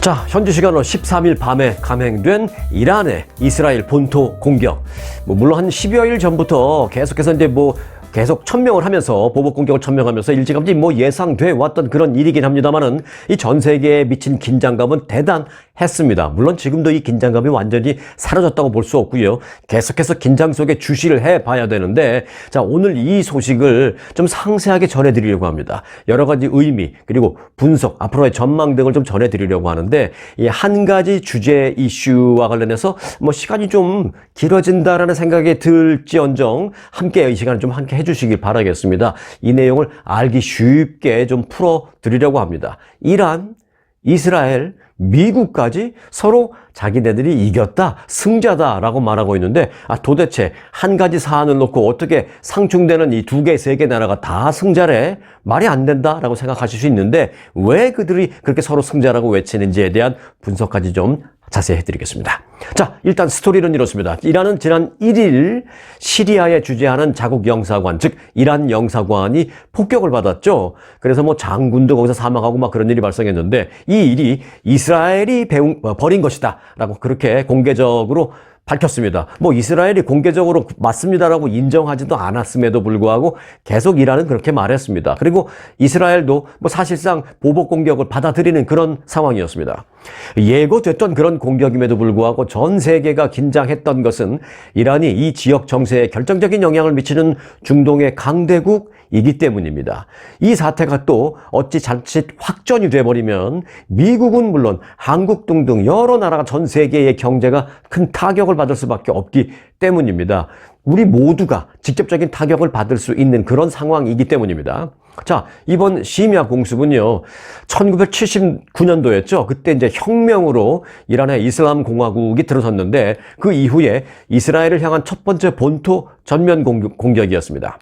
자, 현지 시간으로 13일 밤에 감행된 이란의 이스라엘 본토 공격. 물론 한 10여일 전부터 계속해서 계속 천명을 하면서 보복 공격을 천명하면서 일찌감치 예상돼 왔던 그런 일이긴 합니다만은 이 전 세계에 미친 긴장감은 대단했습니다. 물론 지금도 이 긴장감이 완전히 사라졌다고 볼 수 없고요. 계속해서 긴장 속에 주시를 해봐야 되는데, 자, 오늘 이 소식을 좀 상세하게 전해드리려고 합니다. 여러 가지 의미 그리고 분석, 앞으로의 전망 등을 좀 전해드리려고 하는데, 이 한 가지 주제 이슈와 관련해서 시간이 좀 길어진다라는 생각이 들지언정 함께 이 시간을 좀 함께 해주시길 바라겠습니다. 이 내용을 알기 쉽게 좀 풀어드리려고 합니다. 이란, 이스라엘, 미국까지 서로 자기네들이 이겼다, 승자다라고 말하고 있는데, 도대체 한 가지 사안을 놓고 어떻게 상충되는 이 두 개, 세 개 나라가 다 승자래? 말이 안 된다라고 생각하실 수 있는데, 왜 그들이 그렇게 서로 승자라고 외치는지에 대한 분석까지 좀 자세히 해드리겠습니다. 자, 일단 스토리는 이렇습니다. 이란은 지난 1일 시리아에 주재하는 자국 영사관, 즉 이란 영사관이 폭격을 받았죠. 그래서 장군도 거기서 사망하고 그런 일이 발생했는데, 이 일이 이스라엘이 벌인 것이다 라고 그렇게 공개적으로 밝혔습니다. 이스라엘이 공개적으로 맞습니다라고 인정하지도 않았음에도 불구하고 계속 이란은 그렇게 말했습니다. 그리고 이스라엘도 사실상 보복 공격을 받아들이는 그런 상황이었습니다. 예고됐던 그런 공격임에도 불구하고 전 세계가 긴장했던 것은 이란이 이 지역 정세에 결정적인 영향을 미치는 중동의 강대국이기 때문입니다. 이 사태가 또 어찌 자칫 확전이 돼버리면 미국은 물론 한국 등등 여러 나라가 전 세계의 경제가 큰 타격을 받을 수밖에 없기 때문입니다. 우리 모두가 직접적인 타격을 받을 수 있는 그런 상황이기 때문입니다. 자, 이번 심야 공습은요, 1979년도였죠. 그때 이제 혁명으로 이란의 이슬람 공화국이 들어섰는데, 그 이후에 이스라엘을 향한 첫 번째 본토 전면 공격이었습니다.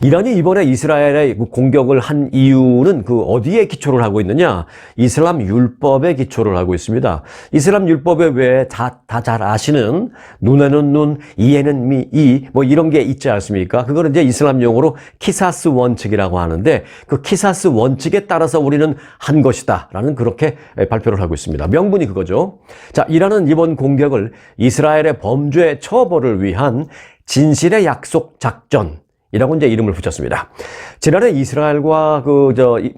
이란이 이번에 이스라엘에 공격을 한 이유는 어디에 기초를 하고 있느냐? 이슬람 율법에 기초를 하고 있습니다. 이슬람 율법에 왜 다 잘 아시는 눈에는 눈, 이에는 이, 이런 게 있지 않습니까? 그거는 이제 이슬람 용어로 키사스 원칙이라고 하는데, 그 키사스 원칙에 따라서 우리는 한 것이다 라는 그렇게 발표를 하고 있습니다. 명분이 그거죠. 자, 이란은 이번 공격을 이스라엘의 범죄 처벌을 위한 진실의 약속 작전 이라고 이제 이름을 붙였습니다. 지난해 이스라엘과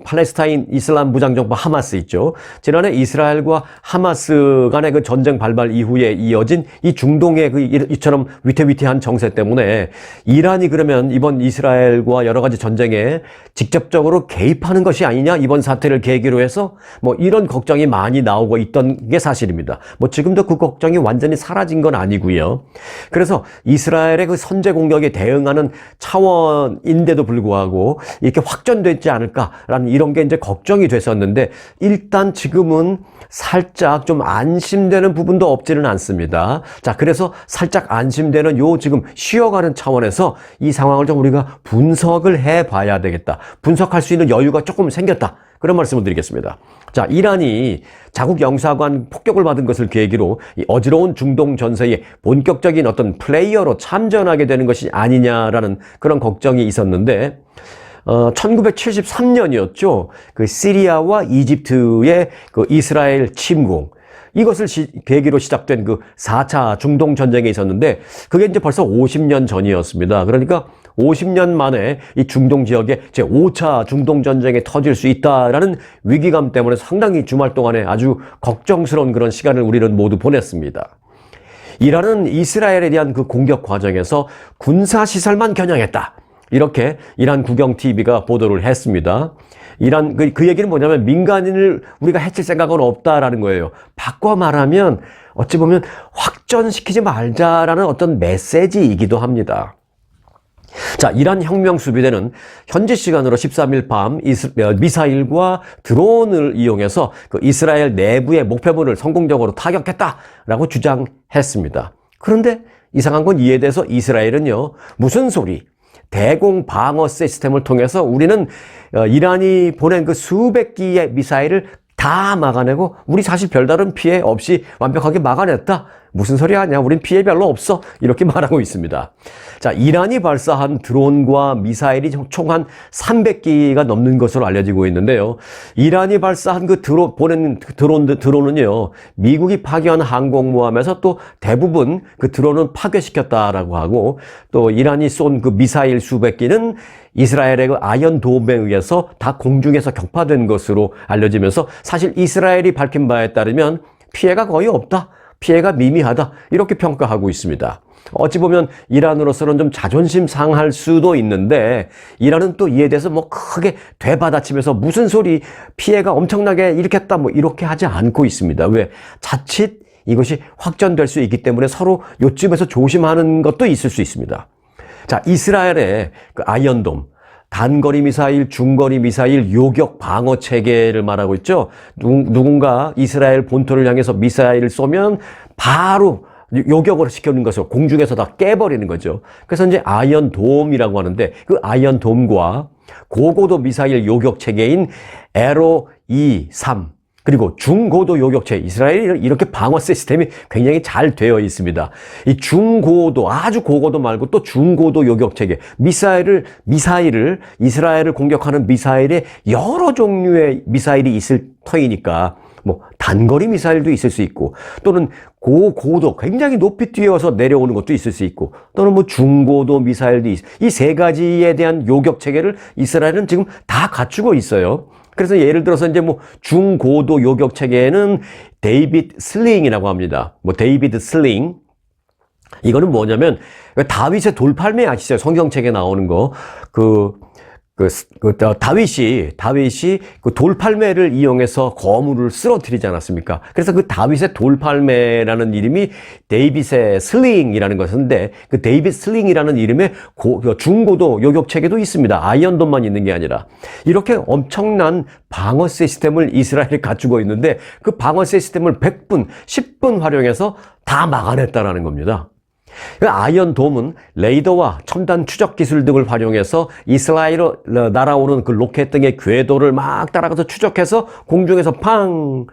팔레스타인 이슬람 무장정파 하마스 있죠. 지난해 이스라엘과 하마스 간의 그 전쟁 발발 이후에 이어진 이 중동의 이처럼 위태위태한 정세 때문에 이란이 그러면 이번 이스라엘과 여러 가지 전쟁에 직접적으로 개입하는 것이 아니냐, 이번 사태를 계기로 해서 이런 걱정이 많이 나오고 있던 게 사실입니다. 지금도 그 걱정이 완전히 사라진 건 아니고요. 그래서 이스라엘의 그 선제 공격에 대응하는 차원인데도 불구하고 이렇게 확전되지 않을까라는 이런 게 이제 걱정이 됐었는데, 일단 지금은 살짝 좀 안심되는 부분도 없지는 않습니다. 자, 그래서 살짝 안심되는 지금 쉬어가는 차원에서 이 상황을 좀 우리가 분석을 해봐야 되겠다. 분석할 수 있는 여유가 조금 생겼다. 그런 말씀을 드리겠습니다. 자, 이란이 자국 영사관 폭격을 받은 것을 계기로 이 어지러운 중동 전세에 본격적인 어떤 플레이어로 참전하게 되는 것이 아니냐라는 그런 걱정이 있었는데, 1973년이었죠. 그 시리아와 이집트의 그 이스라엘 침공. 이것을 계기로 시작된 그 4차 중동 전쟁에 있었는데, 그게 이제 벌써 50년 전이었습니다. 그러니까 50년 만에 이 중동 지역에 제5차 중동 전쟁이 터질 수 있다라는 위기감 때문에 상당히 주말 동안에 아주 걱정스러운 그런 시간을 우리는 모두 보냈습니다. 이란은 이스라엘에 대한 그 공격 과정에서 군사시설만 겨냥했다, 이렇게 이란 국영TV가 보도를 했습니다. 이란 그 얘기는 뭐냐면 민간인을 우리가 해칠 생각은 없다라는 거예요. 바꿔 말하면 어찌 보면 확전시키지 말자라는 어떤 메시지이기도 합니다. 자, 이란 혁명수비대는 현지 시간으로 13일 밤 미사일과 드론을 이용해서 그 이스라엘 내부의 목표물을 성공적으로 타격했다라고 주장했습니다. 그런데 이상한 건 이에 대해서 이스라엘은요, 무슨 소리? 대공 방어 시스템을 통해서 우리는 이란이 보낸 그 수백 기의 미사일을 다 막아내고 우리 사실 별다른 피해 없이 완벽하게 막아냈다. 무슨 소리 하냐? 우린 피해 별로 없어. 이렇게 말하고 있습니다. 자, 이란이 발사한 드론과 미사일이 총 한 300기가 넘는 것으로 알려지고 있는데요. 이란이 발사한 그 보낸 드론은요, 미국이 파견한 항공모함에서 또 대부분 그 드론은 파괴시켰다라고 하고, 또 이란이 쏜 그 미사일 수백 기는 이스라엘의 그 아이언돔에 의해서 다 공중에서 격파된 것으로 알려지면서 사실 이스라엘이 밝힌 바에 따르면 피해가 거의 없다. 피해가 미미하다. 이렇게 평가하고 있습니다. 어찌 보면 이란으로서는 좀 자존심 상할 수도 있는데 이란은 또 이에 대해서 뭐 크게 되받아치면서 무슨 소리 피해가 엄청나게 일으켰다 뭐 이렇게 하지 않고 있습니다. 왜? 자칫 이것이 확전될 수 있기 때문에 서로 요쯤에서 조심하는 것도 있을 수 있습니다. 자, 이스라엘의 그 아이언돔 단거리 미사일, 중거리 미사일, 요격 방어 체계를 말하고 있죠. 누군가 이스라엘 본토를 향해서 미사일을 쏘면 바로 요격을 시키는 것을 공중에서 다 깨버리는 거죠. 그래서 이제 아이언돔이라고 하는데 그 아이언돔과 고고도 미사일 요격 체계인 에로 2, 3 그리고 중고도 요격체, 이스라엘이 이렇게 방어 시스템이 굉장히 잘 되어 있습니다. 이 중고도, 아주 고고도 말고 또 중고도 요격체계, 미사일을 이스라엘을 공격하는 미사일에 여러 종류의 미사일이 있을 터이니까 뭐 단거리 미사일도 있을 수 있고 또는 고고도 굉장히 높이 뛰어서 내려오는 것도 있을 수 있고 또는 뭐 중고도 미사일도 이 세 가지에 대한 요격 체계를 이스라엘은 지금 다 갖추고 있어요. 그래서 예를 들어서 이제 뭐 중고도 요격 체계에는 데이비드 슬링이라고 합니다. 뭐 데이비드 슬링 이거는 뭐냐면 다윗의 돌팔매 아시죠? 성경책에 나오는 거 다윗이 그 돌팔매를 이용해서 거물을 쓰러뜨리지 않았습니까? 그래서 그 다윗의 돌팔매라는 이름이 데이빗의 슬링이라는 것인데 그 데이빗 슬링이라는 이름의 중고도 요격 체계도 있습니다. 아이언돔만 있는 게 아니라 이렇게 엄청난 방어 시스템을 이스라엘이 갖추고 있는데 그 방어 시스템을 100분, 10분 활용해서 다 막아냈다라는 겁니다. 아이언돔은 레이더와 첨단 추적 기술 등을 활용해서 이스라엘로 날아오는 그 로켓 등의 궤도를 막 따라가서 추적해서 공중에서 팡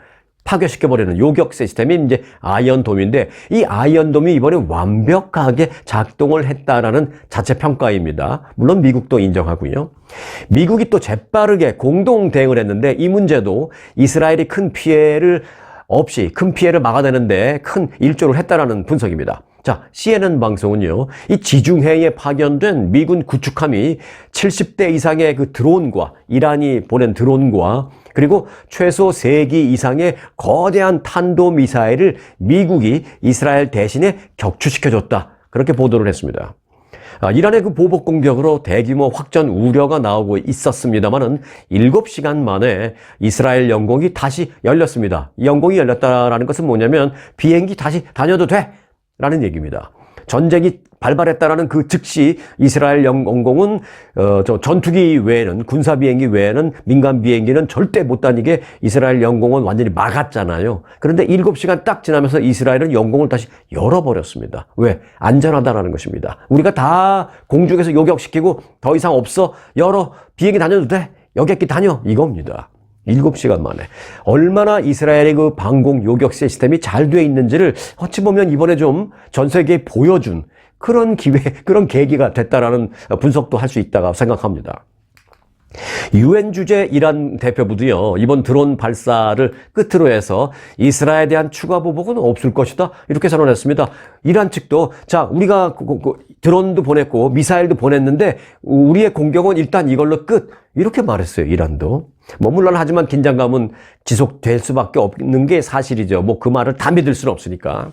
파괴시켜버리는 요격 시스템이 이제 아이언돔인데 이 아이언돔이 이번에 완벽하게 작동을 했다라는 자체 평가입니다. 물론 미국도 인정하고요. 미국이 또 재빠르게 공동 대응을 했는데 이 문제도 이스라엘이 큰 피해를 막아내는데 큰 일조를 했다라는 분석입니다. 자, CNN 방송은요, 이 지중해에 파견된 미군 구축함이 70대 이상의 그 드론과, 이란이 보낸 드론과, 그리고 최소 3기 이상의 거대한 탄도미사일을 미국이 이스라엘 대신에 격추시켜줬다. 그렇게 보도를 했습니다. 이란의 그 보복 공격으로 대규모 확전 우려가 나오고 있었습니다만은 7시간 만에 이스라엘 영공이 다시 열렸습니다. 이 영공이 열렸다라는 것은 뭐냐면 비행기 다시 다녀도 돼! 라는 얘기입니다. 전쟁이 발발했다라는 그 즉시 이스라엘 영공은 전투기 외에는 군사 비행기 외에는 민간 비행기는 절대 못 다니게 이스라엘 영공은 완전히 막았잖아요. 그런데 7시간 딱 지나면서 이스라엘은 영공을 다시 열어버렸습니다. 왜? 안전하다라는 것입니다. 우리가 다 공중에서 요격시키고 더 이상 없어. 열어. 비행기 다녀도 돼. 여객기 다녀. 이겁니다. 7시간 만에. 얼마나 이스라엘의 그 방공 요격 시스템이 잘 돼 있는지를 어찌 보면 이번에 좀 전 세계에 보여준 그런 그런 계기가 됐다라는 분석도 할 수 있다고 생각합니다. UN 주재 이란 대표부도요, 이번 드론 발사를 끝으로 해서 이스라엘에 대한 추가 보복은 없을 것이다. 이렇게 선언했습니다. 이란 측도, 자, 우리가 드론도 보냈고, 미사일도 보냈는데, 우리의 공격은 일단 이걸로 끝. 이렇게 말했어요, 이란도. 뭐, 물론 하지만 긴장감은 지속될 수밖에 없는 게 사실이죠. 뭐, 그 말을 다 믿을 수는 없으니까.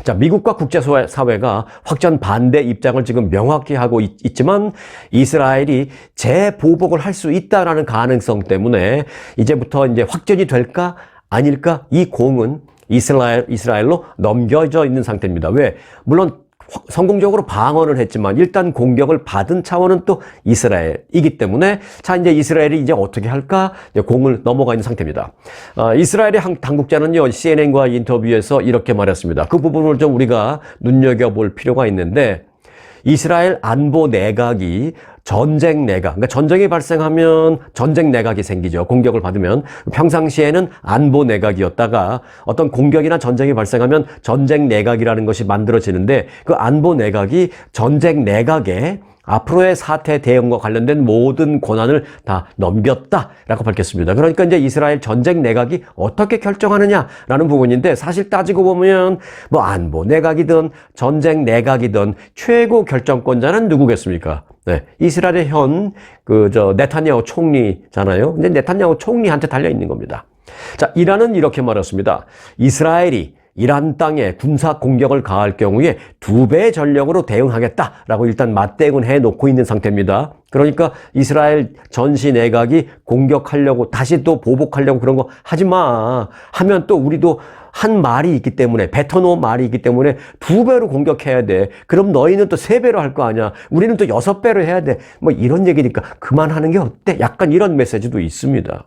자, 미국과 국제사회가 확전 반대 입장을 지금 명확히 하고 있지만 이스라엘이 재보복을 할 수 있다라는 가능성 때문에 이제부터 이제 확전이 될까 아닐까 이 공은 이스라엘로 넘겨져 있는 상태입니다. 왜? 물론 성공적으로 방어를 했지만 일단 공격을 받은 차원은 또 이스라엘이기 때문에 자, 이제 이스라엘이 이제 어떻게 할까? 이제 공을 넘어가 있는 상태입니다. 이스라엘의 당국자는요, CNN과 인터뷰에서 이렇게 말했습니다. 그 부분을 좀 우리가 눈여겨볼 필요가 있는데 이스라엘 안보 내각이 전쟁 내각, 그러니까 전쟁이 발생하면 전쟁 내각이 생기죠. 공격을 받으면. 평상시에는 안보 내각이었다가 어떤 공격이나 전쟁이 발생하면 전쟁 내각이라는 것이 만들어지는데 그 안보 내각이 전쟁 내각에 앞으로의 사태 대응과 관련된 모든 권한을 다 넘겼다라고 밝혔습니다. 그러니까 이제 이스라엘 전쟁 내각이 어떻게 결정하느냐라는 부분인데 사실 따지고 보면 뭐 안보 내각이든 전쟁 내각이든 최고 결정권자는 누구겠습니까? 네, 이스라엘의 네타냐후 총리잖아요. 근데 네타냐후 총리한테 달려 있는 겁니다. 자, 이란은 이렇게 말했습니다. 이스라엘이 이란 땅에 군사 공격을 가할 경우에 2배의 전력으로 대응하겠다라고 일단 맞대응을 해놓고 있는 상태입니다. 그러니까 이스라엘 전시 내각이 공격하려고 다시 또 보복하려고 그런 거 하지 마 하면 또 우리도 한 말이 있기 때문에 뱉어놓은 말이 있기 때문에 2배로 공격해야 돼. 그럼 너희는 또 3배로 할 거 아니야. 우리는 또 6배로 해야 돼. 뭐 이런 얘기니까 그만하는 게 어때? 약간 이런 메시지도 있습니다.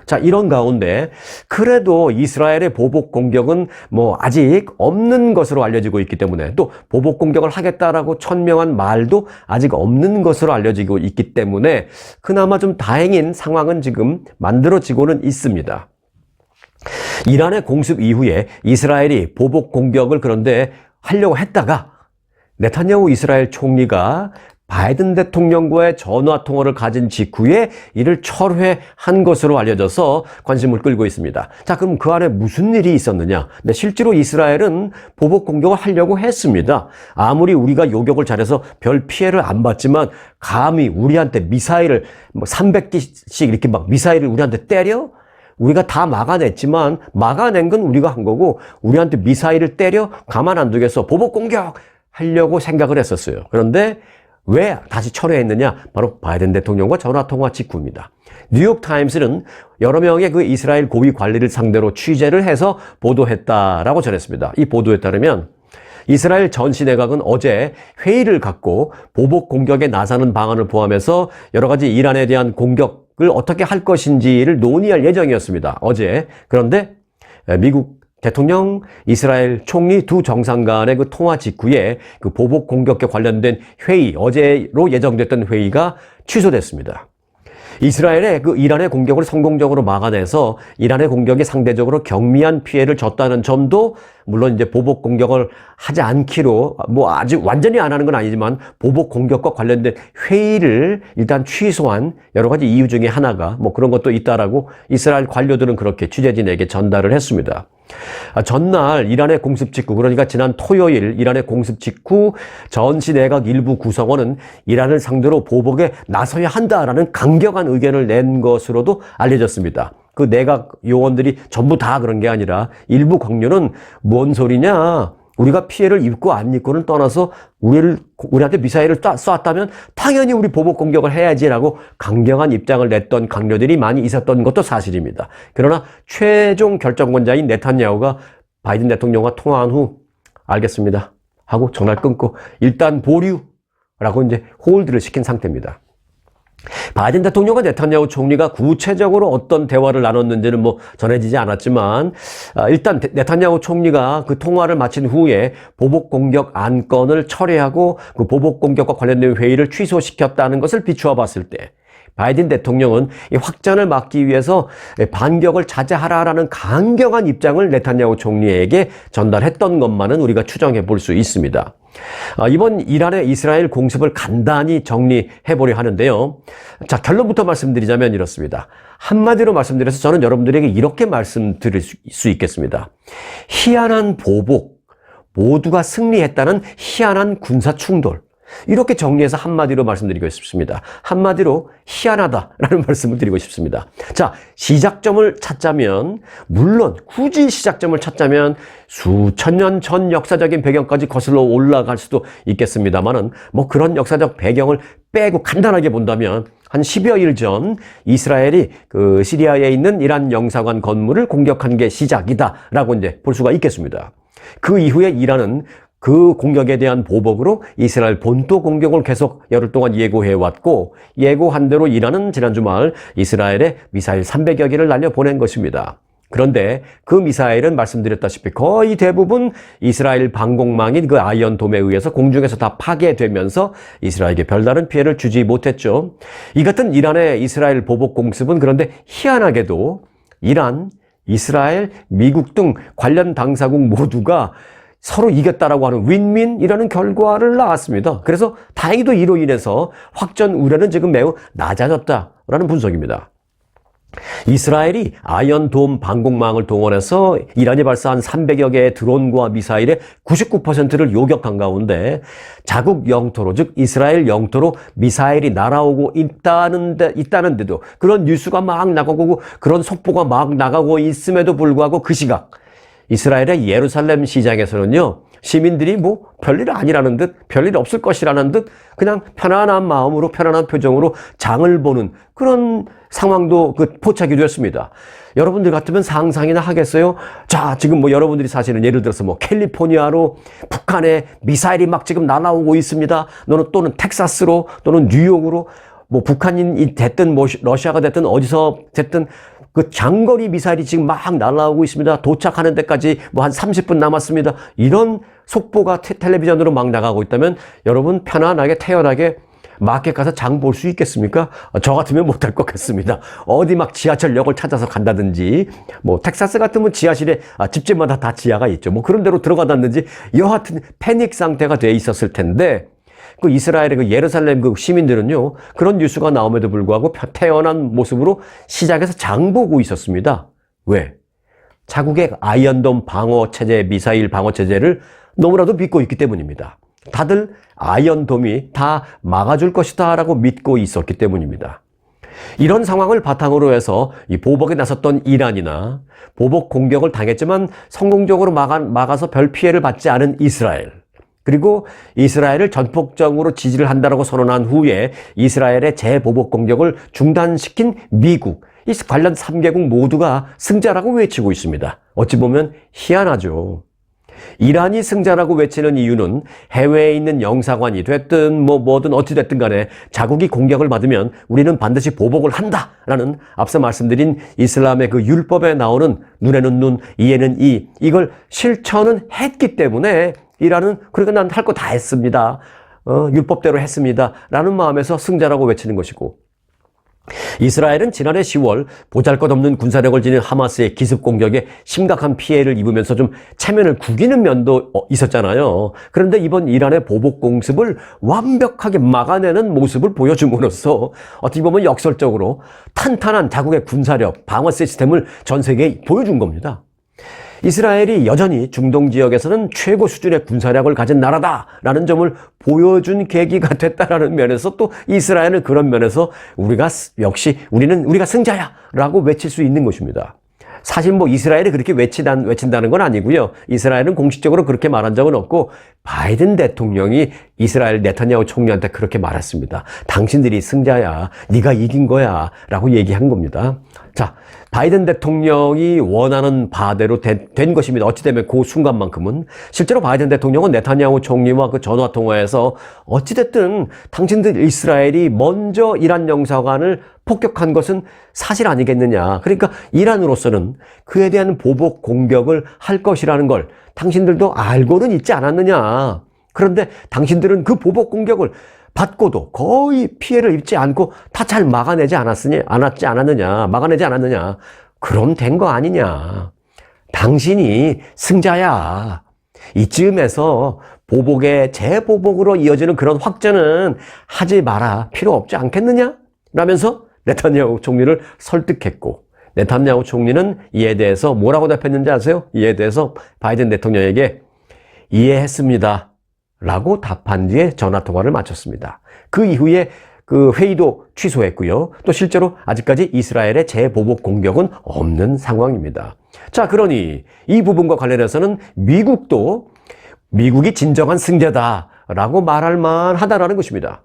자, 이런 가운데 그래도 이스라엘의 보복 공격은 뭐 아직 없는 것으로 알려지고 있기 때문에 또 보복 공격을 하겠다라고 천명한 말도 아직 없는 것으로 알려지고 있기 때문에 그나마 좀 다행인 상황은 지금 만들어지고는 있습니다. 이란의 공습 이후에 이스라엘이 보복 공격을 그런데 하려고 했다가 네타냐후 이스라엘 총리가 바이든 대통령과의 전화 통화를 가진 직후에 이를 철회한 것으로 알려져서 관심을 끌고 있습니다. 자, 그럼 그 안에 무슨 일이 있었느냐? 네, 실제로 이스라엘은 보복 공격을 하려고 했습니다. 아무리 우리가 요격을 잘해서 별 피해를 안 받지만 감히 우리한테 미사일을 300기씩 이렇게 막 미사일을 우리한테 때려? 우리가 다 막아냈지만 막아낸 건 우리가 한 거고 우리한테 미사일을 때려 가만 안 두겠어. 보복 공격 하려고 생각을 했었어요. 그런데 왜 다시 철회했느냐? 바로 바이든 대통령과 전화통화 직후입니다. 뉴욕타임스는 여러 명의 그 이스라엘 고위 관리를 상대로 취재를 해서 보도했다라고 전했습니다. 이 보도에 따르면 이스라엘 전시 내각은 어제 회의를 갖고 보복 공격에 나서는 방안을 포함해서 여러 가지 이란에 대한 공격을 어떻게 할 것인지를 논의할 예정이었습니다. 어제. 그런데 미국 대통령, 이스라엘 총리 두 정상 간의 그 통화 직후에 그 보복 공격에 관련된 회의, 어제로 예정됐던 회의가 취소됐습니다. 이스라엘의 그 이란의 공격을 성공적으로 막아내서 이란의 공격이 상대적으로 경미한 피해를 줬다는 점도 물론 이제 보복 공격을 하지 않기로 뭐 아직 완전히 안 하는 건 아니지만 보복 공격과 관련된 회의를 일단 취소한 여러 가지 이유 중에 하나가 뭐 그런 것도 있다라고 이스라엘 관료들은 그렇게 취재진에게 전달을 했습니다. 전날 이란의 공습 직후, 그러니까 지난 토요일 이란의 공습 직후 전시 내각 일부 구성원은 이란을 상대로 보복에 나서야 한다라는 강경한 의견을 낸 것으로도 알려졌습니다. 그 내각 요원들이 전부 다 그런 게 아니라 일부 관료는 뭔 소리냐? 우리가 피해를 입고 안 입고는 떠나서 우리한테 미사일을 쐈다면 당연히 우리 보복 공격을 해야지라고 강경한 입장을 냈던 관료들이 많이 있었던 것도 사실입니다. 그러나 최종 결정권자인 네타냐후가 바이든 대통령과 통화한 후 알겠습니다 하고 전화를 끊고 일단 보류라고 이제 홀드를 시킨 상태입니다. 바이든 대통령과 네타냐후 총리가 구체적으로 어떤 대화를 나눴는지는 뭐 전해지지 않았지만 일단 네타냐후 총리가 그 통화를 마친 후에 보복 공격 안건을 철회하고 그 보복 공격과 관련된 회의를 취소시켰다는 것을 비추어 봤을 때 바이든 대통령은 이 확전을 막기 위해서 반격을 자제하라라는 강경한 입장을 네타냐후 총리에게 전달했던 것만은 우리가 추정해 볼 수 있습니다. 이번 이란의 이스라엘 공습을 간단히 정리해 보려 하는데요. 자, 결론부터 말씀드리자면 이렇습니다. 한마디로 말씀드려서 저는 여러분들에게 이렇게 말씀드릴 수 있겠습니다. 희한한 보복, 모두가 승리했다는 희한한 군사 충돌. 이렇게 정리해서 한마디로 말씀드리고 싶습니다. 한마디로 희한하다라는 말씀을 드리고 싶습니다. 자, 시작점을 찾자면 물론 굳이 시작점을 찾자면 수천 년 전 역사적인 배경까지 거슬러 올라갈 수도 있겠습니다만은 뭐 그런 역사적 배경을 빼고 간단하게 본다면 한 10여 일 전 이스라엘이 그 시리아에 있는 이란 영사관 건물을 공격한 게 시작이다라고 이제 볼 수가 있겠습니다. 그 이후에 이란은 그 공격에 대한 보복으로 이스라엘 본토 공격을 계속 열흘 동안 예고해왔고 예고한 대로 이란은 지난 주말 이스라엘에 미사일 300여 개를 날려보낸 것입니다. 그런데 그 미사일은 말씀드렸다시피 거의 대부분 이스라엘 방공망인 그 아이언돔에 의해서 공중에서 다 파괴되면서 이스라엘에게 별다른 피해를 주지 못했죠. 이 같은 이란의 이스라엘 보복 공습은 그런데 희한하게도 이란, 이스라엘, 미국 등 관련 당사국 모두가 서로 이겼다라고 하는 윈윈이라는 결과를 낳았습니다. 그래서 다행히도 이로 인해서 확전 우려는 지금 매우 낮아졌다라는 분석입니다. 이스라엘이 아이언돔 방공망을 동원해서 이란이 발사한 300여 개의 드론과 미사일의 99%를 요격한 가운데 자국 영토로, 즉 이스라엘 영토로 미사일이 날아오고 있다는데도 그런 뉴스가 막 나가고 그런 속보가 막 나가고 있음에도 불구하고 그 시각 이스라엘의 예루살렘 시장에서는요, 시민들이 뭐 별일 아니라는 듯, 별일 없을 것이라는 듯 그냥 편안한 마음으로, 편안한 표정으로 장을 보는 그런 상황도 포착이 되었습니다. 여러분들 같으면 상상이나 하겠어요? 자, 지금 뭐 여러분들이 사시는 예를 들어서 뭐 캘리포니아로 북한에 미사일이 막 지금 날아오고 있습니다. 또는 텍사스로, 또는 뉴욕으로, 뭐 북한이 됐든 뭐 러시아가 됐든 어디서 됐든 그 장거리 미사일이 지금 막 날아오고 있습니다. 도착하는 데까지 뭐 한 30분 남았습니다. 이런 속보가 텔레비전으로 막 나가고 있다면 여러분 편안하게 태연하게 마켓 가서 장 볼 수 있겠습니까? 저 같으면 못할 것 같습니다. 어디 막 지하철역을 찾아서 간다든지, 뭐 텍사스 같으면 지하실에 집집마다 다 지하가 있죠. 뭐 그런 데로 들어가다든지 여하튼 패닉 상태가 돼 있었을 텐데, 그 이스라엘의 그 예루살렘 그 시민들은요, 그런 뉴스가 나옴에도 불구하고 태연한 모습으로 시장에서 장 보고 있었습니다. 왜? 자국의 아이언돔 방어 체제, 미사일 방어 체제를 너무나도 믿고 있기 때문입니다. 다들 아이언돔이 다 막아줄 것이다 라고 믿고 있었기 때문입니다. 이런 상황을 바탕으로 해서 이 보복에 나섰던 이란이나 보복 공격을 당했지만 성공적으로 막아서 별 피해를 받지 않은 이스라엘, 그리고 이스라엘을 전폭적으로 지지를 한다고 선언한 후에 이스라엘의 재보복 공격을 중단시킨 미국, 이 관련 3개국 모두가 승자라고 외치고 있습니다. 어찌 보면 희한하죠. 이란이 승자라고 외치는 이유는 해외에 있는 영사관이 됐든 뭐든 어찌 됐든 간에 자국이 공격을 받으면 우리는 반드시 보복을 한다라는 앞서 말씀드린 이슬람의 그 율법에 나오는 눈에는 눈, 이에는 이, 이걸 실천은 했기 때문에 이란은 그러니까 난 할 거 다 했습니다. 율법대로 했습니다. 라는 마음에서 승자라고 외치는 것이고, 이스라엘은 지난해 10월 보잘것없는 군사력을 지닌 하마스의 기습 공격에 심각한 피해를 입으면서 좀 체면을 구기는 면도 있었잖아요. 그런데 이번 이란의 보복 공습을 완벽하게 막아내는 모습을 보여줌으로써 어떻게 보면 역설적으로 탄탄한 자국의 군사력, 방어 시스템을 전 세계에 보여준 겁니다. 이스라엘이 여전히 중동 지역에서는 최고 수준의 군사력을 가진 나라다라는 점을 보여준 계기가 됐다라는 면에서 또 이스라엘은 그런 면에서 우리가 승자야라고 외칠 수 있는 것입니다. 사실 뭐 이스라엘이 그렇게 외친다는 건 아니고요. 이스라엘은 공식적으로 그렇게 말한 적은 없고 바이든 대통령이 이스라엘 네타냐후 총리한테 그렇게 말했습니다. 당신들이 승자야, 네가 이긴 거야 라고 얘기한 겁니다. 자, 바이든 대통령이 원하는 바대로 된 것입니다. 어찌되면 그 순간만큼은. 실제로 바이든 대통령은 네타냐후 총리와 그 전화통화에서 어찌됐든 당신들 이스라엘이 먼저 이란 영사관을 폭격한 것은 사실 아니겠느냐. 그러니까 이란으로서는 그에 대한 보복 공격을 할 것이라는 걸 당신들도 알고는 있지 않았느냐. 그런데 당신들은 그 보복 공격을 받고도 거의 피해를 입지 않고 다 잘 막아내지 않았느냐. 막아내지 않았느냐. 그럼 된 거 아니냐. 당신이 승자야. 이쯤에서 재보복으로 이어지는 그런 확전은 하지 마라. 필요 없지 않겠느냐? 라면서 네타냐후 총리를 설득했고, 네타냐후 총리는 이에 대해서 뭐라고 답했는지 아세요? 이에 대해서 바이든 대통령에게 이해했습니다 라고 답한 뒤에 전화통화를 마쳤습니다. 그 이후에 그 회의도 취소했고요. 또 실제로 아직까지 이스라엘의 재보복 공격은 없는 상황입니다. 자, 그러니 이 부분과 관련해서는 미국이 진정한 승자다라고 말할 만하다라는 것입니다.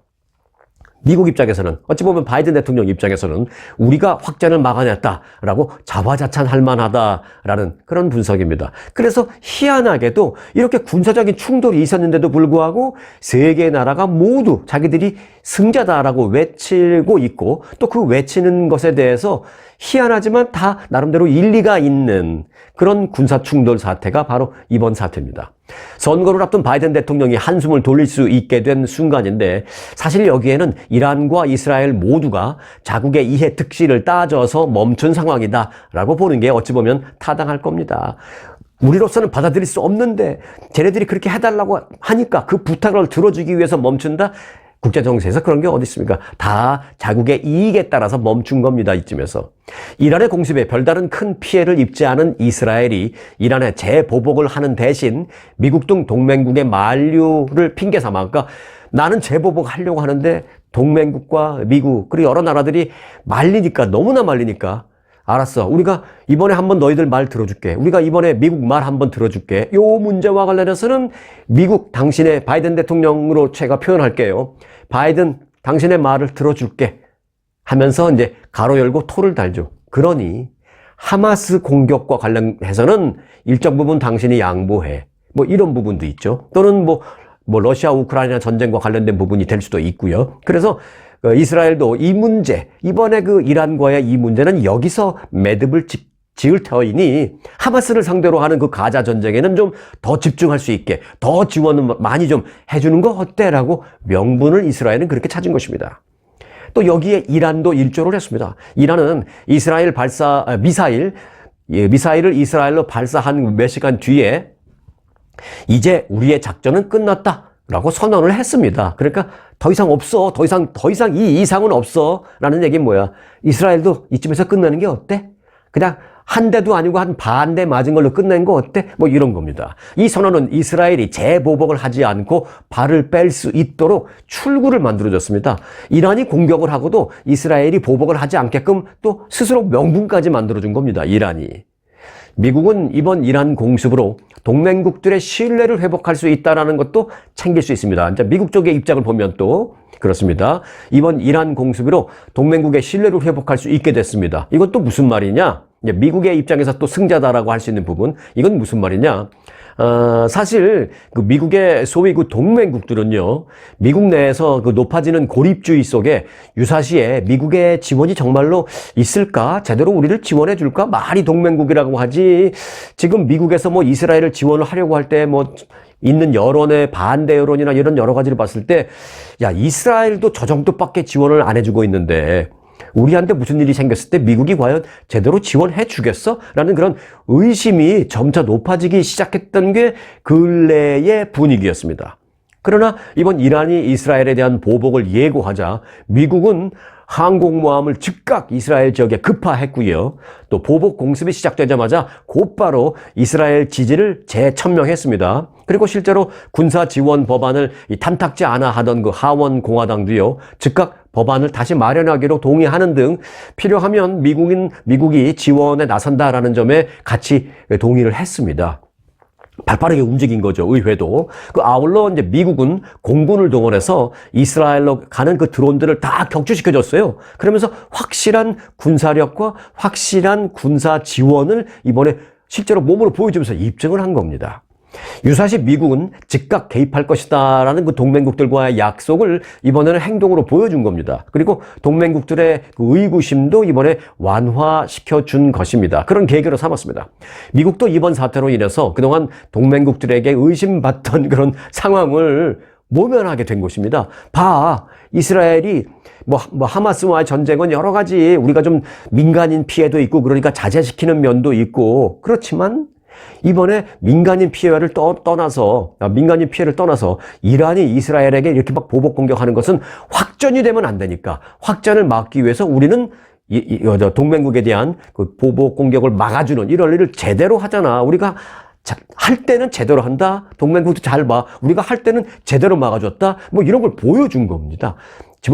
미국 입장에서는, 어찌 보면 바이든 대통령 입장에서는 우리가 확전을 막아냈다라고 자화자찬할 만하다라는 그런 분석입니다. 그래서 희한하게도 이렇게 군사적인 충돌이 있었는데도 불구하고 세 개의 나라가 모두 자기들이 승자다라고 외치고 있고, 또 그 외치는 것에 대해서 희한하지만 다 나름대로 일리가 있는 그런 군사 충돌 사태가 바로 이번 사태입니다. 선거를 앞둔 바이든 대통령이 한숨을 돌릴 수 있게 된 순간인데, 사실 여기에는 이란과 이스라엘 모두가 자국의 이해 특실을 따져서 멈춘 상황이다라고 보는 게 어찌 보면 타당할 겁니다. 우리로서는 받아들일 수 없는데 쟤네들이 그렇게 해달라고 하니까 그 부탁을 들어주기 위해서 멈춘다? 국제정세에서 그런 게 어디 있습니까? 다 자국의 이익에 따라서 멈춘 겁니다. 이쯤에서. 이란의 공습에 별다른 큰 피해를 입지 않은 이스라엘이 이란에 재보복을 하는 대신 미국 등 동맹국의 만류를 핑계 삼아, 그러니까 나는 재보복하려고 하는데 동맹국과 미국 그리고 여러 나라들이 말리니까, 너무나 말리니까, 알았어, 우리가 이번에 한번 너희들 말 들어줄게, 우리가 이번에 미국 말 한번 들어줄게, 요 문제와 관련해서는 미국, 당신의 바이든 대통령으로 제가 표현할게요. 바이든, 당신의 말을 들어줄게 하면서 이제 가로 열고 토를 달죠. 그러니 하마스 공격과 관련해서는 일정 부분 당신이 양보해, 뭐 이런 부분도 있죠. 또는 뭐 러시아 우크라이나 전쟁과 관련된 부분이 될 수도 있고요. 그래서 이스라엘도 이 문제, 이번에 그 이란과의 이 문제는 여기서 매듭을 지을 터이니 하마스를 상대로 하는 그 가자 전쟁에는 좀 더 집중할 수 있게, 더 지원을 많이 좀 해주는 거 어때? 라고 명분을 이스라엘은 그렇게 찾은 것입니다. 또 여기에 이란도 일조를 했습니다. 이란은 이스라엘 미사일을 이스라엘로 발사한 몇 시간 뒤에 이제 우리의 작전은 끝났다 라고 선언을 했습니다. 그러니까 더 이상 없어, 더 이상 이 이상은 없어 라는 얘기는 뭐야? 이스라엘도 이쯤에서 끝내는 게 어때? 그냥 한 대도 아니고 한 반 대 맞은 걸로 끝낸 거 어때? 뭐 이런 겁니다. 이 선언은 이스라엘이 재보복을 하지 않고 발을 뺄 수 있도록 출구를 만들어줬습니다. 이란이 공격을 하고도 이스라엘이 보복을 하지 않게끔 또 스스로 명분까지 만들어준 겁니다. 이란이. 미국은 이번 이란 공습으로 동맹국들의 신뢰를 회복할 수 있다는 것도 챙길 수 있습니다. 이제 미국 쪽의 입장을 보면 또 그렇습니다. 이번 이란 공습으로 동맹국의 신뢰를 회복할 수 있게 됐습니다. 이건 또 무슨 말이냐? 미국의 입장에서 또 승자다라고 할 수 있는 부분, 이건 무슨 말이냐? 사실 그 미국의 소위 그 동맹국들은요, 미국 내에서 그 높아지는 고립주의 속에 유사시에 미국의 지원이 정말로 있을까? 제대로 우리를 지원해 줄까? 말이 동맹국이라고 하지. 지금 미국에서 뭐 이스라엘을 지원을 하려고 할 때 뭐 있는 여론의 반대 여론이나 이런 여러 가지를 봤을 때, 야, 이스라엘도 저 정도밖에 지원을 안 해주고 있는데 우리한테 무슨 일이 생겼을 때 미국이 과연 제대로 지원해 주겠어? 라는 그런 의심이 점차 높아지기 시작했던 게 근래의 분위기였습니다. 그러나 이번 이란이 이스라엘에 대한 보복을 예고하자 미국은 항공모함을 즉각 이스라엘 지역에 급파했고요. 또 보복 공습이 시작되자마자 곧바로 이스라엘 지지를 재천명했습니다. 그리고 실제로 군사 지원 법안을 탐탁지 않아 하던 그 하원 공화당도요, 즉각 법안을 다시 마련하기로 동의하는 등 필요하면 미국이 지원에 나선다라는 점에 같이 동의를 했습니다. 발빠르게 움직인 거죠, 의회도. 아울러 이제 미국은 공군을 동원해서 이스라엘로 가는 그 드론들을 다 격추시켜줬어요. 그러면서 확실한 군사력과 확실한 군사 지원을 이번에 실제로 몸으로 보여주면서 입증을 한 겁니다. 유사시 미국은 즉각 개입할 것이다라는 그 동맹국들과의 약속을 이번에는 행동으로 보여준 겁니다. 그리고 동맹국들의 그 의구심도 이번에 완화시켜준 것입니다. 그런 계기로 삼았습니다. 미국도 이번 사태로 인해서 그동안 동맹국들에게 의심받던 그런 상황을 모면하게 된 것입니다. 이스라엘이 하마스와의 전쟁은 여러 가지 우리가 좀 민간인 피해도 있고 그러니까 자제시키는 면도 있고, 그렇지만 이번에 민간인 피해를 떠나서 이란이 이스라엘에게 이렇게 막 보복 공격하는 것은 확전이 되면 안 되니까, 확전을 막기 위해서 우리는 동맹국에 대한 그 보복 공격을 막아주는 이런 일을 제대로 하잖아. 우리가 할 때는 제대로 한다. 동맹국도 잘 봐. 우리가 할 때는 제대로 막아줬다. 뭐 이런 걸 보여준 겁니다.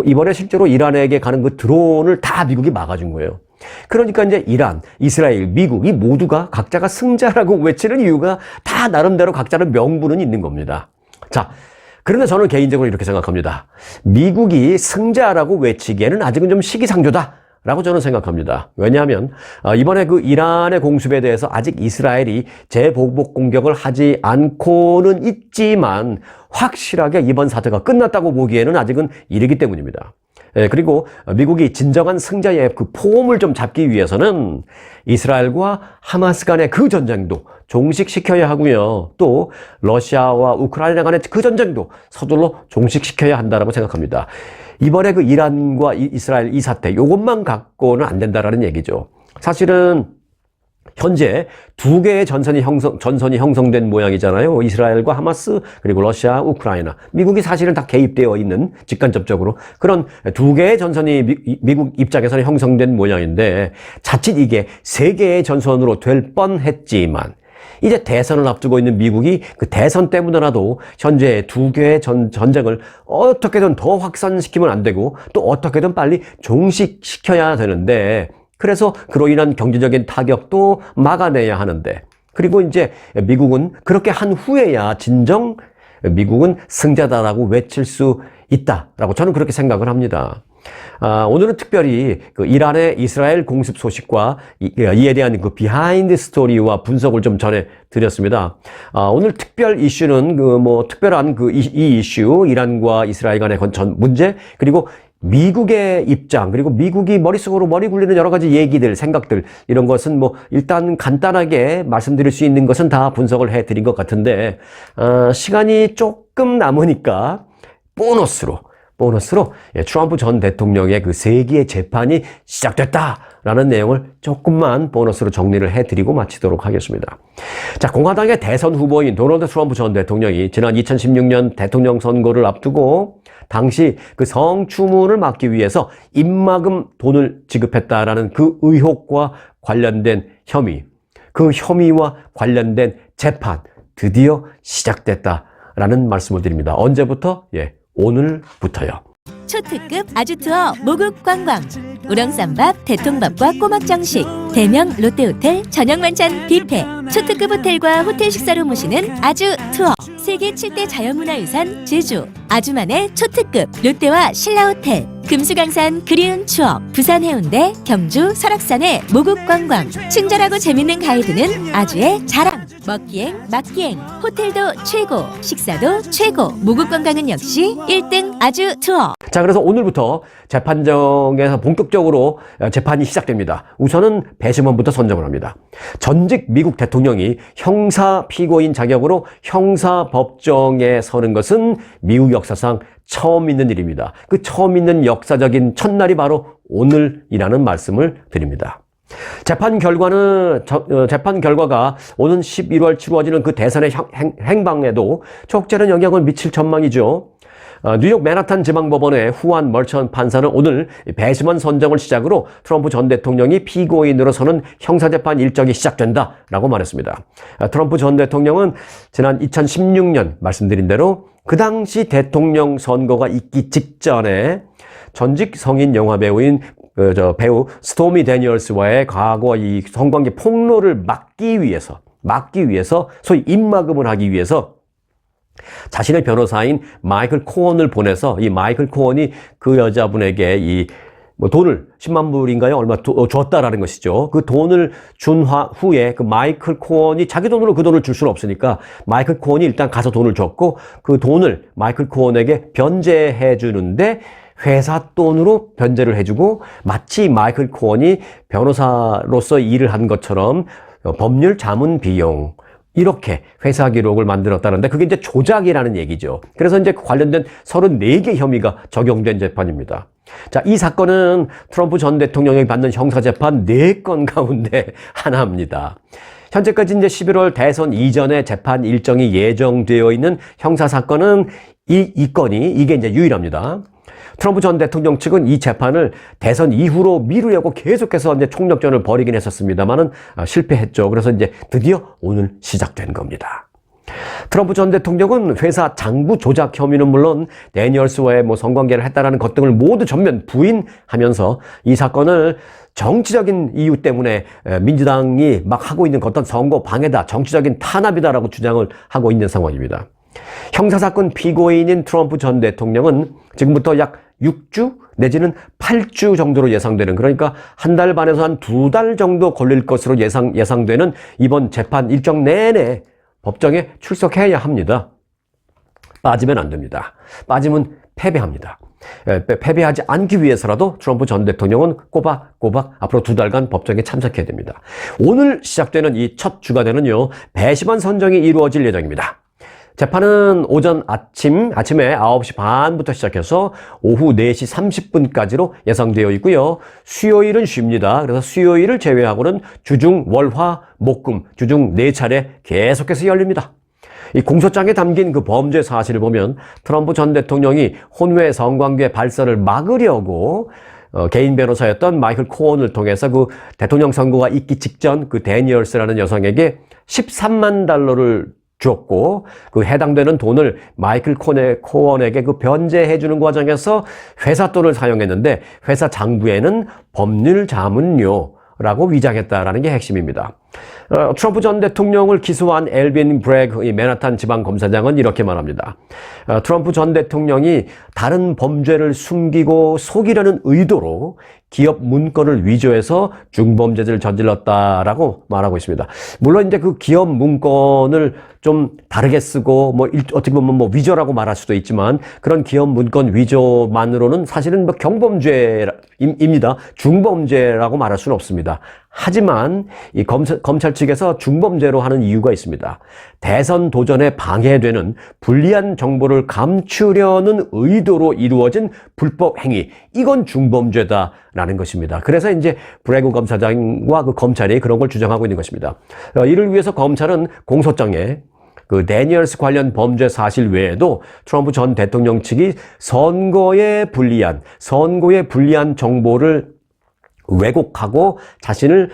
이번에 실제로 이란에게 가는 그 드론을 다 미국이 막아준 거예요. 그러니까 이제 이란, 이스라엘, 미국 이 모두가 각자가 승자라고 외치는 이유가 다 나름대로 각자의 명분은 있는 겁니다. 자, 그런데 저는 개인적으로 이렇게 생각합니다. 미국이 승자라고 외치기에는 아직은 좀 시기상조다 라고 저는 생각합니다. 왜냐하면 이번에 그 이란의 공습에 대해서 아직 이스라엘이 재보복 공격을 하지 않고는 있지만 확실하게 이번 사태가 끝났다고 보기에는 아직은 이르기 때문입니다. 그리고 미국이 진정한 승자의 그 폼을 좀 잡기 위해서는 이스라엘과 하마스 간의 그 전쟁도 종식시켜야 하고요. 또 러시아와 우크라이나 간의 그 전쟁도 서둘러 종식시켜야 한다고 생각합니다. 이번에 그 이란과 이스라엘 이 사태, 이것만 갖고는 안 된다라는 얘기죠. 사실은 현재 두 개의 전선이 형성된 모양이잖아요. 이스라엘과 하마스, 그리고 러시아, 우크라이나. 미국이 사실은 다 개입되어 있는 직간접적으로 그런 두 개의 전선이 미국 입장에서는 형성된 모양인데 자칫 이게 세 개의 전선으로 될 뻔했지만 이제 대선을 앞두고 있는 미국이 그 대선 때문에라도 현재 두 개의 전쟁을 어떻게든 더 확산시키면 안 되고 또 어떻게든 빨리 종식시켜야 되는데 그래서 그로 인한 경제적인 타격도 막아내야 하는데 그리고 이제 미국은 그렇게 한 후에야 진정 미국은 승자다라고 외칠 수 있다라고 저는 그렇게 생각을 합니다. 오늘은 특별히 그 이란의 이스라엘 공습 소식과 이에 대한 그 비하인드 스토리와 분석을 좀 전해드렸습니다. 오늘 특별 이슈는 특별한 이 이슈, 이란과 이스라엘 간의 문제, 그리고 미국의 입장, 그리고 미국이 머릿속으로 머리 굴리는 여러 가지 얘기들, 생각들, 이런 것은 일단 간단하게 말씀드릴 수 있는 것은 다 분석을 해드린 것 같은데, 시간이 조금 남으니까 보너스로 트럼프 전 대통령의 그 세기의 재판이 시작됐다라는 내용을 조금만 보너스로 정리를 해드리고 마치도록 하겠습니다. 자, 공화당의 대선 후보인 도널드 트럼프 전 대통령이 지난 2016년 대통령 선거를 앞두고 당시 그 성추문을 막기 위해서 입막음 돈을 지급했다라는 그 의혹과 관련된 혐의, 그 혐의와 관련된 재판 드디어 시작됐다라는 말씀을 드립니다. 언제부터? 오늘부터요. 초특급 아주투어 모국 관광, 우렁쌈밥, 대통밥과 꼬막 정식, 대명 롯데호텔 저녁 만찬 뷔페, 초특급 호텔과 호텔 식사로 모시는 아주 투어, 세계 7대 자연문화유산 제주, 아주만의 초특급 롯데와 신라호텔, 금수강산 그리운 추억, 부산 해운대, 경주 설악산의 모국 관광, 친절하고 재밌는 가이드는 아주의 자랑, 먹기행, 맛기행, 호텔도 최고, 식사도 최고, 모국 관광은 역시 1등 아주 투어. 자, 그래서 오늘부터 재판정에서 본격적으로 재판이 시작됩니다. 우선은 배심원부터 선정을 합니다. 전직 미국 대통령이 형사 피고인 자격으로 형사법정에 서는 것은 미국 역사상 처음 있는 일입니다. 그 처음 있는 역사적인 첫날이 바로 오늘이라는 말씀을 드립니다. 재판 결과가 오는 11월 치루어지는 그 대선의 행방에도 적절한 영향을 미칠 전망이죠. 뉴욕 맨하탄 지방법원의 후안 멀천 판사는 오늘 배심원 선정을 시작으로 트럼프 전 대통령이 피고인으로 서는 형사재판 일정이 시작된다라고 말했습니다. 트럼프 전 대통령은 지난 2016년 말씀드린 대로 그 당시 대통령 선거가 있기 직전에 전직 성인 영화배우인 배우 스토미 데니얼스와의 과거 이 성관계 폭로를 막기 위해서 소위 입막음을 하기 위해서 자신의 변호사인 마이클 코언을 보내서 이 마이클 코언이 그 여자분에게 돈을 10만 불인가요? 얼마 줬다라는 것이죠. 그 돈을 준 후에 그 마이클 코언이 자기 돈으로 그 돈을 줄 수는 없으니까 마이클 코언이 일단 가서 돈을 줬고 그 돈을 마이클 코언에게 변제해 주는데 회사 돈으로 변제를 해주고 마치 마이클 코언이 변호사로서 일을 한 것처럼 법률 자문 비용 이렇게 회사 기록을 만들었다는데 그게 이제 조작이라는 얘기죠. 그래서 이제 관련된 34개 혐의가 적용된 재판입니다. 자, 이 사건은 트럼프 전 대통령이 받는 형사재판 4건 가운데 하나입니다. 현재까지 이제 11월 대선 이전에 재판 일정이 예정되어 있는 형사사건은 이 건이 이게 이제 유일합니다. 트럼프 전 대통령 측은 이 재판을 대선 이후로 미루려고 계속해서 이제 총력전을 벌이긴 했었습니다만은 실패했죠. 그래서 이제 드디어 오늘 시작된 겁니다. 트럼프 전 대통령은 회사 장부 조작 혐의는 물론 데니얼스와의 성관계를 했다라는 것 등을 모두 전면 부인하면서 이 사건을 정치적인 이유 때문에 민주당이 막 하고 있는 어떤 선거 방해다, 정치적인 탄압이다라고 주장을 하고 있는 상황입니다. 형사사건 피고인인 트럼프 전 대통령은 지금부터 약 6주 내지는 8주 정도로 예상되는, 그러니까 한 달 반에서 한 2달 정도 걸릴 것으로 예상되는 이번 재판 일정 내내 법정에 출석해야 합니다. 빠지면 안 됩니다. 빠지면 패배합니다. 패배하지 않기 위해서라도 트럼프 전 대통령은 꼬박꼬박 앞으로 2달간 법정에 참석해야 됩니다. 오늘 시작되는 이 첫 주간에는요, 배심원 선정이 이루어질 예정입니다. 재판은 아침에 9시 반부터 시작해서 오후 4시 30분까지로 예상되어 있고요. 수요일은 쉽니다. 그래서 수요일을 제외하고는 주중, 월, 화, 목, 금, 주중 4차례 계속해서 열립니다. 이 공소장에 담긴 그 범죄 사실을 보면 트럼프 전 대통령이 혼외 성관계 발설을 막으려고 개인 변호사였던 마이클 코언을 통해서 그 대통령 선거가 있기 직전 그 데니얼스라는 여성에게 13만 달러를 줬고, 그 해당되는 돈을 마이클 코언에게 그 변제해 주는 과정에서 회사 돈을 사용했는데 회사 장부에는 법률 자문료라고 위장했다라는 게 핵심입니다. 트럼프 전 대통령을 기소한 엘빈 브래그 맨하탄 지방검사장은 이렇게 말합니다. 트럼프 전 대통령이 다른 범죄를 숨기고 속이려는 의도로 기업 문건을 위조해서 중범죄를 저질렀다라고 말하고 있습니다. 물론 이제 그 기업 문건을 좀 다르게 쓰고 어떻게 보면 위조라고 말할 수도 있지만, 그런 기업 문건 위조만으로는 사실은 경범죄입니다. 중범죄라고 말할 수는 없습니다. 하지만 이 검찰 측에서 중범죄로 하는 이유가 있습니다. 대선 도전에 방해되는 불리한 정보를 감추려는 의도로 이루어진 불법 행위, 이건 중범죄다라는 것입니다. 그래서 이제 브래그 검사장과 그 검찰이 그런 걸 주장하고 있는 것입니다. 이를 위해서 검찰은 공소장에 그 데니얼스 관련 범죄 사실 외에도 트럼프 전 대통령 측이 선거에 불리한 정보를 왜곡하고 자신을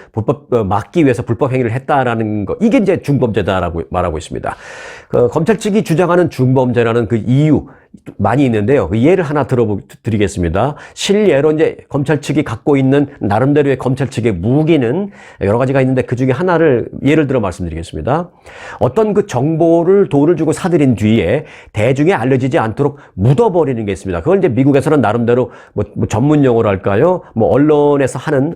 막기 위해서 불법 행위를 했다라는 거, 이게 이제 중범죄다라고 말하고 있습니다. 검찰 측이 주장하는 중범죄라는 그 이유 많이 있는데요. 그 예를 하나 드리겠습니다. 실예로 이제 검찰 측이 갖고 있는 나름대로의 검찰 측의 무기는 여러 가지가 있는데 그 중에 하나를 예를 들어 말씀드리겠습니다. 어떤 그 정보를 돈을 주고 사들인 뒤에 대중에 알려지지 않도록 묻어버리는 게 있습니다. 그걸 이제 미국에서는 나름대로 전문 용어로 할까요?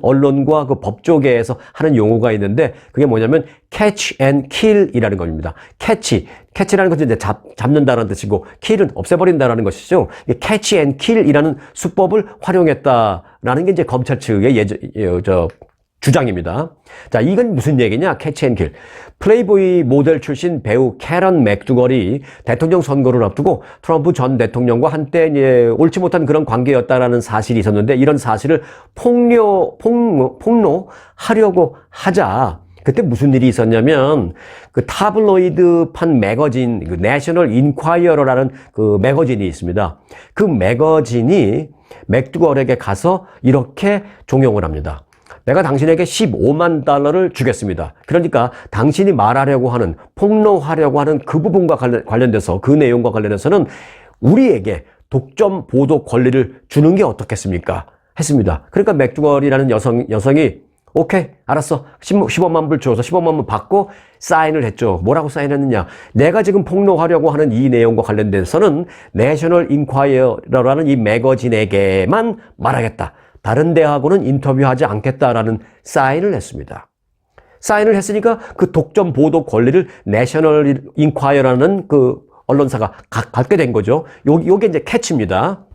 언론과 그 법조계에서 하는 용어가 있는데, 그게 뭐냐면 catch and kill이라는 겁니다. catch라는 것은 이제 잡는다는 뜻이고, kill은 없애버린다라는 것이죠. catch and kill이라는 수법을 활용했다라는 게 이제 검찰 측의 주장입니다. 자, 이건 무슨 얘기냐? 캐치 앤 킬. 플레이보이 모델 출신 배우 캐런 맥두걸이 대통령 선거를 앞두고 트럼프 전 대통령과 한때 옳지 못한 그런 관계였다라는 사실이 있었는데, 이런 사실을 폭로하려고 하자 그때 무슨 일이 있었냐면, 그 타블로이드판 매거진, 그 내셔널 인콰이어러라는 그 매거진이 있습니다. 그 매거진이 맥두걸에게 가서 이렇게 종용을 합니다. 내가 당신에게 15만 달러를 주겠습니다. 그러니까 당신이 말하려고 하는, 폭로하려고 하는 그 부분과 관련돼서, 그 내용과 관련해서는 우리에게 독점 보도 권리를 주는 게 어떻겠습니까? 했습니다. 그러니까 맥두걸이라는 여성이 오케이, 알았어. 15만 불 줘서 15만 불 받고 사인을 했죠. 뭐라고 사인했느냐? 내가 지금 폭로하려고 하는 이 내용과 관련돼서는 내셔널 인콰이어라는 이 매거진에게만 말하겠다. 다른 데하고는 인터뷰하지 않겠다라는 사인을 했습니다. 사인을 했으니까 그 독점 보도 권리를 내셔널 인콰이어라는 그 언론사가 갖게 된 거죠. 요게 이제 캐치입니다.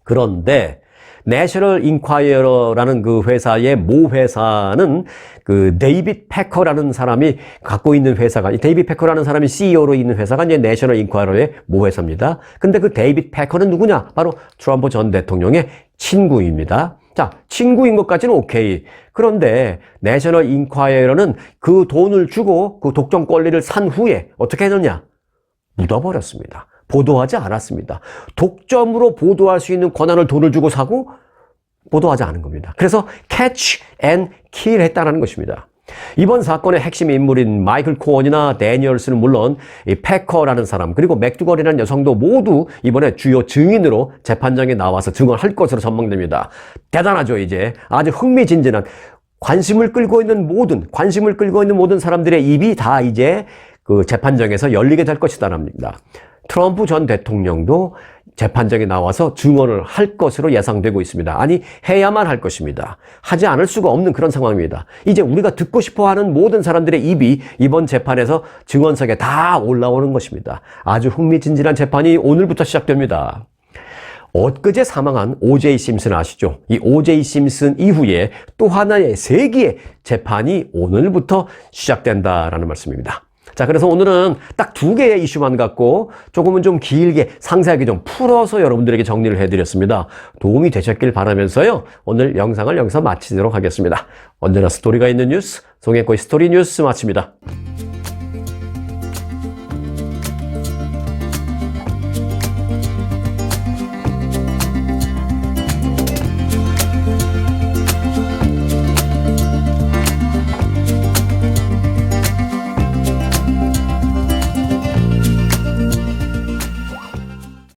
그런데 내셔널 인콰이어라는 그 회사의 모 회사는 그 데이빗 패커라는 사람이 갖고 있는 회사가, 데이빗 패커라는 사람이 CEO로 있는 회사가 이제 내셔널 인콰이어의 모 회사입니다. 근데 그 데이빗 패커는 누구냐? 바로 트럼프 전 대통령의 친구입니다. 자, 친구인 것까지는 오케이. 그런데 내셔널 인콰이어는 그 돈을 주고 그 독점 권리를 산 후에 어떻게 했느냐? 묻어버렸습니다. 보도하지 않았습니다. 독점으로 보도할 수 있는 권한을 돈을 주고 사고 보도하지 않은 겁니다. 그래서 catch and kill 했다는 것입니다. 이번 사건의 핵심 인물인 마이클 코언이나 데니얼스는 물론 이 패커라는 사람, 그리고 맥두걸이라는 여성도 모두 이번에 주요 증인으로 재판장에 나와서 증언할 것으로 전망됩니다. 대단하죠. 이제 아주 흥미진진한, 관심을 끌고 있는 모든 사람들의 입이 다 이제 그 재판정에서 열리게 될 것이다랍니다. 트럼프 전 대통령도 재판정에 나와서 증언을 할 것으로 예상되고 있습니다. 아니, 해야만 할 것입니다. 하지 않을 수가 없는 그런 상황입니다. 이제 우리가 듣고 싶어하는 모든 사람들의 입이 이번 재판에서 증언석에 다 올라오는 것입니다. 아주 흥미진진한 재판이 오늘부터 시작됩니다. 엊그제 사망한 O.J. 심슨 아시죠? 이 O.J. 심슨 이후에 또 하나의 세기의 재판이 오늘부터 시작된다라는 말씀입니다. 자, 그래서 오늘은 딱 2개의 이슈만 갖고 조금은 좀 길게 상세하게 좀 풀어서 여러분들에게 정리를 해드렸습니다. 도움이 되셨길 바라면서요. 오늘 영상을 여기서 마치도록 하겠습니다. 언제나 스토리가 있는 뉴스, 송혜코의 스토리 뉴스 마칩니다.